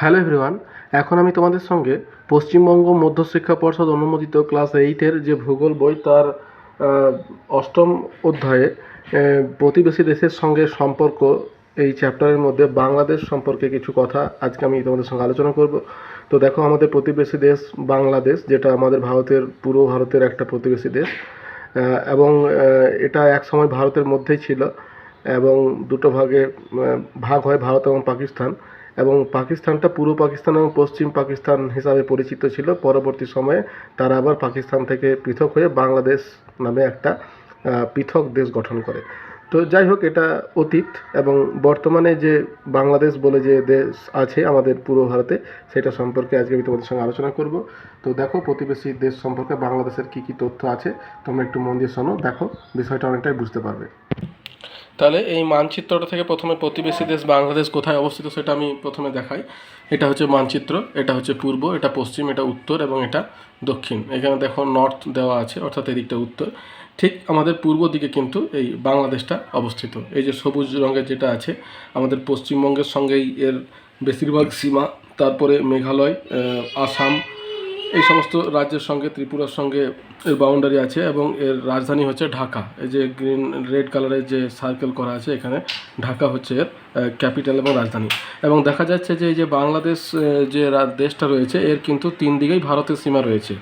Hello everyone, এখন আমি তোমাদের সঙ্গে পশ্চিমবঙ্গ মধ্যশিক্ষা পর্ষদ অনুমোদিত ক্লাস 8-এর যে ভূগোল বই তার অষ্টম অধ্যায়ে প্রতিবেশী দেশের সঙ্গে সম্পর্ক এই চ্যাপ্টারের মধ্যে বাংলাদেশ সম্পর্কে কিছু কথা আজকে আমি তোমাদের সঙ্গে আলোচনা করব। তো দেখো, আমাদের প্রতিবেশী দেশ বাংলাদেশ, যেটা আমাদের ভারতের পুরো ভারতের একটা প্রতিবেশী দেশ, এবং এটা এক সময় ভারতের মধ্যেই ছিল এবং দুটো ভাগে ভাগ হয়, ভারত এবং পাকিস্তান। এবং পাকিস্তানটা পূর্ব পাকিস্তান এবং পশ্চিম পাকিস্তান হিসাবে পরিচিত ছিল। পরবর্তী সময়ে তারা আবার পাকিস্তান থেকে পৃথক হয়ে বাংলাদেশ নামে একটা পৃথক দেশ গঠন করে। তো যাই হোক, এটা অতীত। এবং বর্তমানে যে বাংলাদেশ বলে যে দেশ আছে আমাদের পূর্ব ভারতে, সেটা সম্পর্কে আজকে আমি তোমাদের সঙ্গে আলোচনা করব। তো দেখো, প্রতিবেশী দেশ সম্পর্কে বাংলাদেশের কী কী তথ্য আছে তোমরা একটু মন দিয়ে শোনো, দেখো বিষয়টা অনেকটাই বুঝতে পারবে। তাহলে এই মানচিত্রটা থেকে প্রথমে প্রতিবেশী দেশ বাংলাদেশ কোথায় অবস্থিত সেটা আমি প্রথমে দেখাই। এটা হচ্ছে মানচিত্র, এটা হচ্ছে পূর্ব, এটা পশ্চিম, এটা উত্তর এবং এটা দক্ষিণ। এখানে দেখো নর্থ দেওয়া আছে, অর্থাৎ এদিকটা উত্তর। ঠিক আমাদের পূর্ব দিকে কিন্তু এই বাংলাদেশটা অবস্থিত। এই যে সবুজ রঙের যেটা আছে, আমাদের পশ্চিমবঙ্গের সঙ্গেই এর বেশিরভাগ সীমা। তারপরে মেঘালয়, আসাম, এই সমস্ত রাজ্যের সঙ্গে, ত্রিপুরার সঙ্গে এর বাউন্ডারি আছে এবং এর রাজধানী হচ্ছে ঢাকা। এই যে গ্রিন রেড কালারের যে সার্কেল করা আছে, এখানে ঢাকা হচ্ছে এর ক্যাপিটাল এবং রাজধানী। এবং দেখা যাচ্ছে যে এই যে বাংলাদেশ যে দেশটা রয়েছে, এর কিন্তু তিন দিকেই ভারতের সীমা রয়েছে।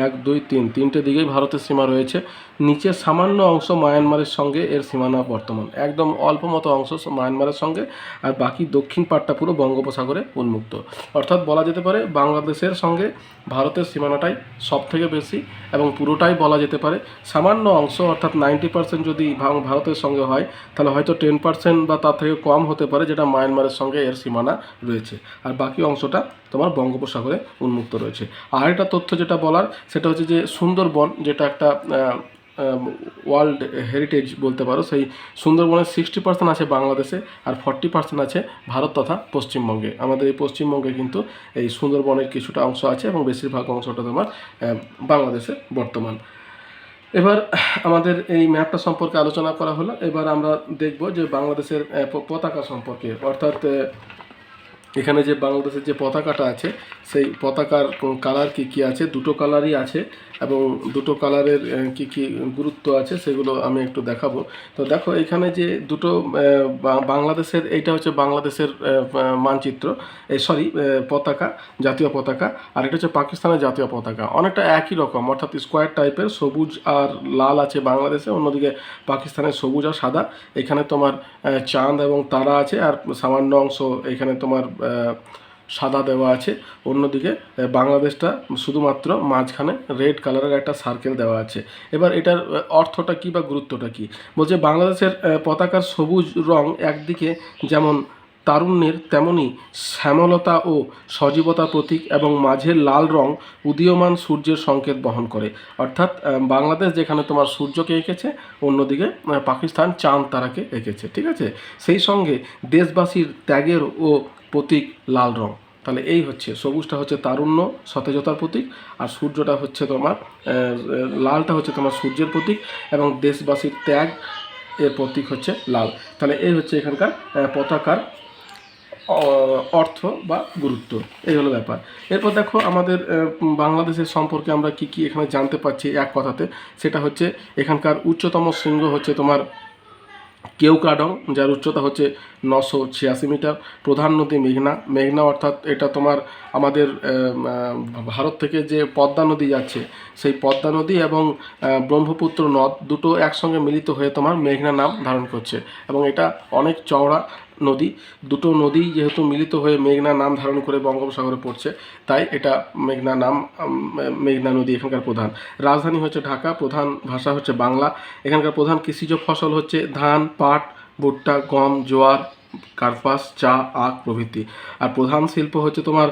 1, 2, 3, তিনটে দিকেই ভারতের সীমা রয়েছে। নিচের সামান্য অংশ মায়ানমারের সঙ্গে এর সীমানা বর্তমান, একদম অল্প মতো অংশ মায়ানমারের সঙ্গে, আর বাকি দক্ষিণ পাটটা পুরো বঙ্গোপসাগরে উন্মুক্ত। অর্থাৎ বলা যেতে পারে বাংলাদেশের সঙ্গে ভারতের সীমানাটাই সব থেকে বেশি, এবং পুরোটাই বলা যেতে পারে। সামান্য অংশ অর্থাৎ 90% যদি ভারতের সঙ্গে হয়, তাহলে হয়তো 10% বা তার থেকে কম হতে পারে যেটা মায়ানমারের সঙ্গে এর সীমানা রয়েছে, আর বাকি অংশটা তোমার বঙ্গোপসাগরে উন্মুক্ত রয়েছে। আর একটা তথ্য যেটা বলার, সেটা হচ্ছে যে সুন্দরবন, যেটা একটা ওয়ার্ল্ড হেরিটেজ বলতে পারো, সেই সুন্দরবনের 60% আছে বাংলাদেশে, আর 40% আছে ভারত তথা পশ্চিমবঙ্গে। আমাদের এই পশ্চিমবঙ্গে কিন্তু এই সুন্দরবনের কিছুটা অংশ আছে এবং বেশিরভাগ অংশটা তোমার বাংলাদেশে বর্তমান। এবার আমাদের এই ম্যাপটা সম্পর্কে আলোচনা করা হলো। এবার আমরা দেখব যে বাংলাদেশের পতাকা সম্পর্কে, অর্থাৎ এখানে যে বাংলাদেশের যে পতাকাটা আছে, সেই পতাকার কালার কী কী আছে। দুটো কালারই আছে এবং দুটো কালারের কী কী গুরুত্ব আছে সেগুলো আমি একটু দেখাবো। তো দেখো, এখানে যে দুটো বাংলাদেশের, এইটা হচ্ছে বাংলাদেশের মানচিত্র, পতাকা, জাতীয় পতাকা। আর এটা হচ্ছে পাকিস্তানের জাতীয় পতাকা। অনেকটা একই রকম, অর্থাৎ স্কোয়ার টাইপের, সবুজ আর লাল আছে বাংলাদেশে, অন্যদিকে পাকিস্তানের সবুজ আর সাদা। এখানে তোমার চাঁদ এবং তারা আছে, আর সামান্য অংশ এখানে তোমার সাদা দেওয়া আছে। অন্যদিকে বাংলাদেশটা শুধুমাত্র মাঝখানে রেড কালারের একটা সার্কেল দেওয়া আছে। এবার এটার অর্থটা কী বা গুরুত্বটা কী? বলছে বাংলাদেশের পতাকার সবুজ রং একদিকে যেমন তারুণ্যের, তেমনি শ্যামলতা ও সজীবতার প্রতীক, এবং মাঝের লাল রং উদীয়মান সূর্যের সংকেত বহন করে। অর্থাৎ বাংলাদেশ যেখানে তোমার সূর্যকে এঁকেছে, অন্যদিকে পাকিস্তান চাঁদ তারাকে এঁকেছে, ঠিক আছে। সেই সঙ্গে দেশবাসীর ত্যাগের ও প্রতীক লাল রং। তাহলে এই হচ্ছে, সবুজটা হচ্ছে তারুণ্য, সতেজতার প্রতীক, আর সূর্যটা হচ্ছে তোমার লালটা হচ্ছে তোমার সূর্যের প্রতীক, এবং দেশবাসীর ত্যাগ এর প্রতীক হচ্ছে লাল। তাহলে এই হচ্ছে এখানকার পতাকার অর্থ বা গুরুত্ব। এই হলো ব্যাপার। এরপর দেখো, আমাদের বাংলাদেশের সম্পর্কে আমরা কি কি এখানে জানতে পারছি এক কথাতে, সেটা হচ্ছে এখানকার উচ্চতম শৃঙ্গ হচ্ছে তোমার কেওক্রাডং, যার উচ্চতা হচ্ছে 986 মিটার। প্রধান নদী মেঘনা, অর্থাৎ এটা তোমার আমাদের ভারত থেকে যে পদ্মা নদী যাচ্ছে, সেই পদ্মা নদী এবং ব্রহ্মপুত্র নদ দুটো একসঙ্গে মিলিত হয়ে তোমার মেঘনা নাম ধারণ করছে, এবং এটা অনেক চওড়া নদী। দুটো নদী যেহেতু মিলিত হয়ে মেঘনা নাম ধারণ করে বঙ্গোপসাগরে পড়ছে, তাই এটা মেঘনা নদী এখানকার প্রধান। রাজধানী হচ্ছে ঢাকা, প্রধান ভাষা হচ্ছে বাংলা। এখানকার প্রধান কৃষিজ ফসল হচ্ছে ধান, পাট, ভুট্টা, গম, জোয়ার, কার্পাস, চা, আখ প্রভৃতি। আর প্রধান শিল্প হচ্ছে তোমার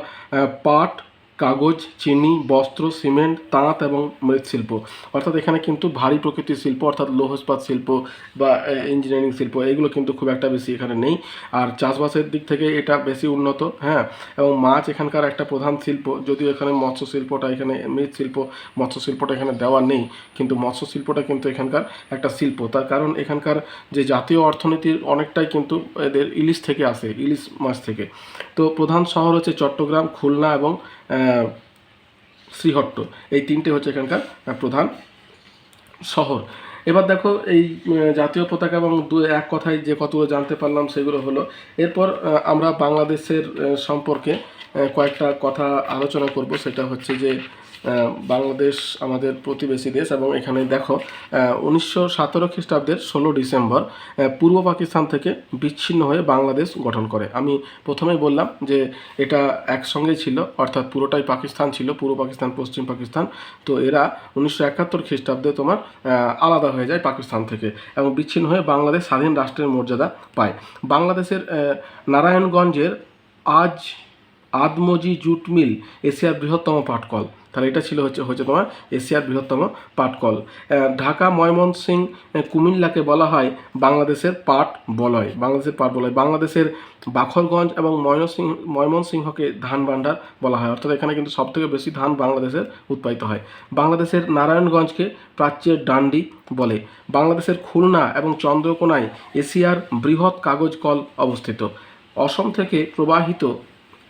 পাট, কাগজ, চিনি, বস্ত্র, সিমেন্ট, তাঁত এবং মৃৎশিল্প। অর্থাৎ এখানে কিন্তু ভারী প্রকৃতির শিল্প অর্থাৎ লৌহ ইস্পাত শিল্প বা ইঞ্জিনিয়ারিং শিল্প এগুলো কিন্তু খুব একটা বেশি এখানে নেই। আর চাষবাসের দিক থেকে এটা বেশি উন্নত, হ্যাঁ। এবং মাছ এখানকার একটা প্রধান শিল্প, যদিও এখানে মৎস্য শিল্পটা, এখানে মৃৎশিল্প, মৎস্য শিল্পটা এখানে দেওয়া নেই, কিন্তু মৎস্য শিল্পটা কিন্তু এখানকার একটা শিল্প। তার কারণ এখানকার যে জাতীয় অর্থনীতির অনেকটাই কিন্তু এদের ইলিশ থেকে আসে, ইলিশ মাছ থেকে। তো প্রধান শহর হচ্ছে চট্টগ্রাম, খুলনা এবং শ্রীহট্ট, এই তিনটে হচ্ছে এখানকার প্রধান শহর। এবার দেখো এই জাতীয় পতাকা এবং এক কথায় যে কতগুলো জানতে পারলাম সেগুলো হলো। এরপর আমরা বাংলাদেশের সম্পর্কে কয়েকটা কথা আলোচনা করব। সেটা হচ্ছে যে বাংলাদেশ আমাদের প্রতিবেশী দেশ এবং এখানে দেখো 1917 খ্রিস্টাব্দের 16 ডিসেম্বর পূর্ব পাকিস্তান থেকে বিচ্ছিন্ন হয়ে বাংলাদেশ গঠন করে। আমি প্রথমেই বললাম যে এটা একসঙ্গে ছিল, অর্থাৎ পুরোটাই পাকিস্তান ছিল, পূর্ব পাকিস্তান, পশ্চিম পাকিস্তান। তো এরা 1971 খ্রিস্টাব্দে তোমার আলাদা হয়ে যায় পাকিস্তান থেকে এবং বিচ্ছিন্ন হয়ে বাংলাদেশ স্বাধীন রাষ্ট্রের মর্যাদা পায়। বাংলাদেশের নারায়ণগঞ্জের আদমজি জুট মিল এশিয়ার বৃহত্তম পাটকল। তাহলে এটা ছিল হচ্ছে তোমার এশিয়ার বৃহত্তম পাটকল। ঢাকা, ময়মনসিংহ, কুমিল্লাকে বলা হয় বাংলাদেশের পাট বলয়, বাংলাদেশের পাট বলয়। বাংলাদেশের বাখরগঞ্জ এবং ময়মনসিংহকে ধান ভাণ্ডার বলা হয়, অর্থাৎ এখানে কিন্তু সবথেকে বেশি ধান বাংলাদেশের উৎপাদিত হয়। বাংলাদেশের নারায়ণগঞ্জকে প্রাচ্যের ডান্ডি বলে। বাংলাদেশের খুলনা এবং চন্দ্রকোনায় এশিয়ার বৃহৎ কাগজ কল অবস্থিত। অসম থেকে প্রবাহিত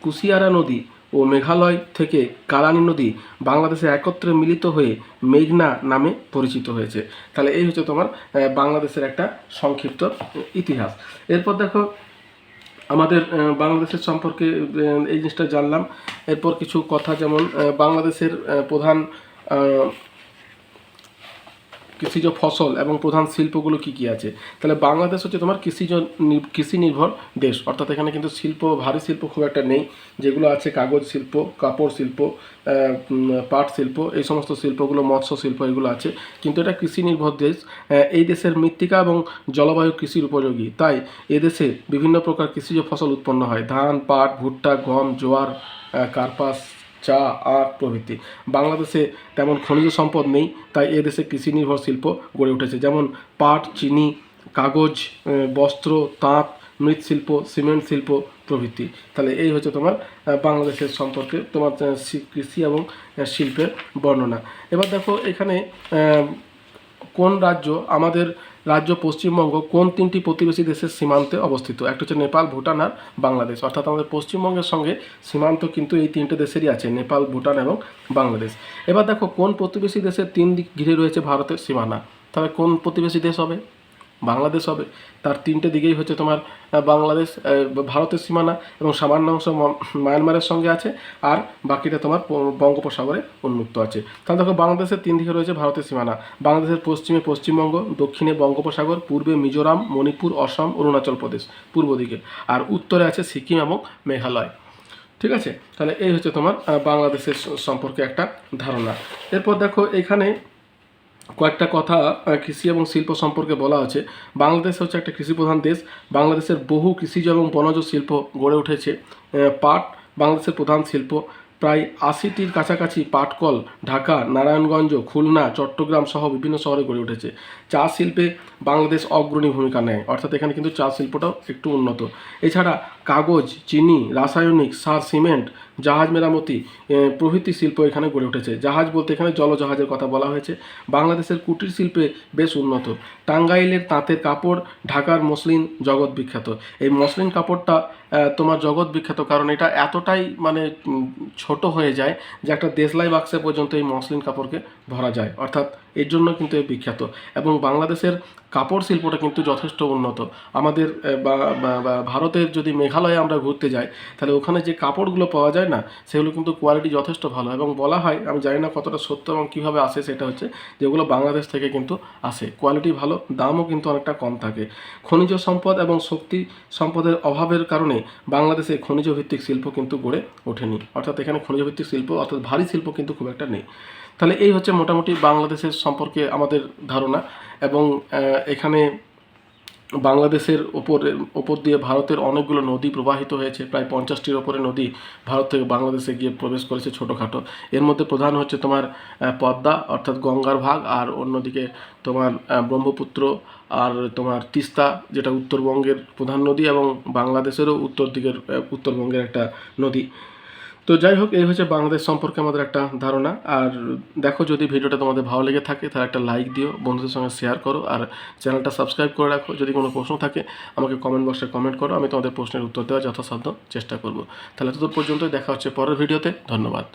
কুশিয়ারা নদী ও মেঘালয় থেকে কালানি নদী বাংলাদেশে একত্রে মিলিত হয়ে মেঘনা নামে পরিচিত হয়েছে। তাহলে এই হচ্ছে তোমার বাংলাদেশের একটা সংক্ষিপ্ত ইতিহাস। এরপর দেখো আমাদের বাংলাদেশের সম্পর্কে এই জিনিসটা জানলাম। এরপর কিছু কথা, যেমন বাংলাদেশের প্রধান কৃষিজ ফসল এবং প্রধান শিল্পগুলো কী কী আছে। তাহলে বাংলাদেশ হচ্ছে তোমার কৃষি নির্ভর দেশ, অর্থাৎ এখানে কিন্তু শিল্প, ভারী শিল্প খুব একটা নেই। যেগুলো আছে কাগজ শিল্প, কাপড় শিল্প, পাট শিল্প, এই সমস্ত শিল্পগুলো, মৎস্য শিল্প এগুলো আছে, কিন্তু এটা কৃষি নির্ভর দেশ। এই দেশের মৃত্তিকা এবং জলবায়ু কৃষির উপযোগী, তাই এদেশে বিভিন্ন প্রকার কৃষিজ ফসল উৎপন্ন হয়। ধান, পাট, ভুট্টা, গম, জোয়ার, কার্পাস, চা, আখ প্রভৃতি। বাংলাদেশে তেমন খনিজ সম্পদ নেই, তাই এদেশে কৃষি নির্ভর শিল্প গড়ে উঠেছে, যেমন পাট, চিনি, কাগজ, বস্ত্র, তাঁত, মৃৎশিল্প, সিমেন্ট শিল্প প্রভৃতি। তাহলে এই হচ্ছে তোমার বাংলাদেশের সম্পর্কে তোমার কৃষি এবং শিল্পের বর্ণনা। এবার দেখো এখানে কোন রাজ্য, আমাদের রাজ্য পশ্চিমবঙ্গ কোন তিনটি প্রতিবেশী দেশের সীমান্তে অবস্থিত। একটা হচ্ছে নেপাল, ভুটান আর বাংলাদেশ। অর্থাৎ আমাদের পশ্চিমবঙ্গের সঙ্গে সীমান্ত কিন্তু এই তিনটে দেশেরই আছে, নেপাল, ভুটান এবং বাংলাদেশ। এবার দেখো কোন প্রতিবেশী দেশের তিন দিক ঘিরে রয়েছে ভারতের সীমানা। তাহলে কোন প্রতিবেশী দেশ হবে? বাংলাদেশ হবে। তার তিনটে দিকেই হচ্ছে তোমার বাংলাদেশ, ভারতের সীমানা, এবং সামান্য অংশ মায়ানমারের সঙ্গে আছে, আর বাকিটা তোমার বঙ্গোপসাগরে উন্মুক্ত আছে। তাহলে দেখো বাংলাদেশের তিন দিকে রয়েছে ভারতের সীমানা। বাংলাদেশের পশ্চিমে পশ্চিমবঙ্গ, দক্ষিণে বঙ্গোপসাগর, পূর্বে মিজোরাম, মণিপুর, অসম, অরুণাচল প্রদেশ পূর্ব দিকে, আর উত্তরে আছে সিকিম এবং মেঘালয়। ঠিক আছে, তাহলে এই হচ্ছে তোমার বাংলাদেশের সম্পর্কে একটা ধারণা। এরপর দেখো এখানে কয়েকটা কথা কৃষি এবং শিল্প সম্পর্কে বলা আছে। বাংলাদেশ হচ্ছে একটা কৃষিপ্রধান দেশ। বাংলাদেশের বহু কৃষিজ এবং বনজ শিল্প গড়ে উঠেছে। পাট বাংলাদেশের প্রধান শিল্প, প্রায় 80টির কাছাকাছি পাটকল ঢাকা, নারায়ণগঞ্জ, খুলনা, চট্টগ্রাম সহ বিভিন্ন শহরে গড়ে উঠেছে। চা শিল্পে বাংলাদেশ অগ্রণী ভূমিকা নেয়, অর্থাৎ এখানে কিন্তু চা শিল্পটাও একটু উন্নত। এছাড়া কাগজ, চিনি, রাসায়নিক সার, সিমেন্ট, জাহাজ মেরামতি প্রভৃতি শিল্প এখানে গড়ে উঠেছে। জাহাজ বলতে এখানে জলজাহাজের কথা বলা হয়েছে। বাংলাদেশের কুটির শিল্পে বেশ উন্নত। টাঙ্গাইলের তাঁতের কাপড়, ঢাকার মসলিন জগৎ বিখ্যাত। এই মসলিন কাপড়টা তোমার জগৎ বিখ্যাত, কারণ এটা এতটাই মানে ছোট হয়ে যায় যে একটা দেশলাই বাক্সে পর্যন্ত এই মসলিন কাপড়কে ভরা যায়, অর্থাৎ এর জন্য কিন্তু এ বিখ্যাত। এবং বাংলাদেশের কাপড় শিল্পটা কিন্তু যথেষ্ট উন্নত। আমাদের ভারতের যদি মেঘালয়ে আমরা ঘুরতে যাই, তাহলে ওখানে যে কাপড়গুলো পাওয়া যায় না, সেগুলো কিন্তু কোয়ালিটি যথেষ্ট ভালো। এবং বলা হয়, আমি জানি না কতটা সত্য এবং কীভাবে আসে, সেটা হচ্ছে যেগুলো বাংলাদেশ থেকে কিন্তু আসে, কোয়ালিটি ভালো, দামও কিন্তু অনেকটা কম থাকে। খনিজ সম্পদ এবং শক্তি সম্পদের অভাবের কারণে বাংলাদেশে খনিজ ভিত্তিক শিল্প কিন্তু গড়ে ওঠেনি, অর্থাৎ এখানে খনিজ ভিত্তিক শিল্প অর্থাৎ ভারী শিল্প কিন্তু খুব একটা নেই। তাহলে এই হচ্ছে মোটামুটি বাংলাদেশের সম্পর্কে আমাদের ধারণা। এবং এখানে বাংলাদেশের ওপর দিয়ে ভারতের অনেকগুলো নদী প্রবাহিত হয়েছে, প্রায় 50টির ওপরে নদী ভারত থেকে বাংলাদেশে গিয়ে প্রবেশ করেছে ছোটোখাটো। এর মধ্যে প্রধান হচ্ছে তোমার পদ্মা অর্থাৎ গঙ্গার ভাগ, আর অন্যদিকে তোমার ব্রহ্মপুত্র, আর তোমার তিস্তা যেটা উত্তরবঙ্গের প্রধান নদী এবং বাংলাদেশেরও উত্তরবঙ্গের একটা নদী। তো যাই হোক, এই হচ্ছে বাংলাদেশ সম্পর্কে আমাদের একটা ধারণা। আর দেখো, যদি ভিডিওটা তোমাদের ভালো লেগে থাকে তাহলে একটা লাইক দিও, বন্ধুদের সঙ্গে শেয়ার করো, আর চ্যানেলটা সাবস্ক্রাইব করে রাখো। যদি কোনো প্রশ্ন থাকে আমাকে কমেন্ট বক্সে কমেন্ট করো, আমি তোমাদের প্রশ্নের উত্তর দেওয়ার যথাসাধ্য চেষ্টা করব। তাহলে তত পর্যন্তই, দেখা হচ্ছে পরের ভিডিওতে। ধন্যবাদ।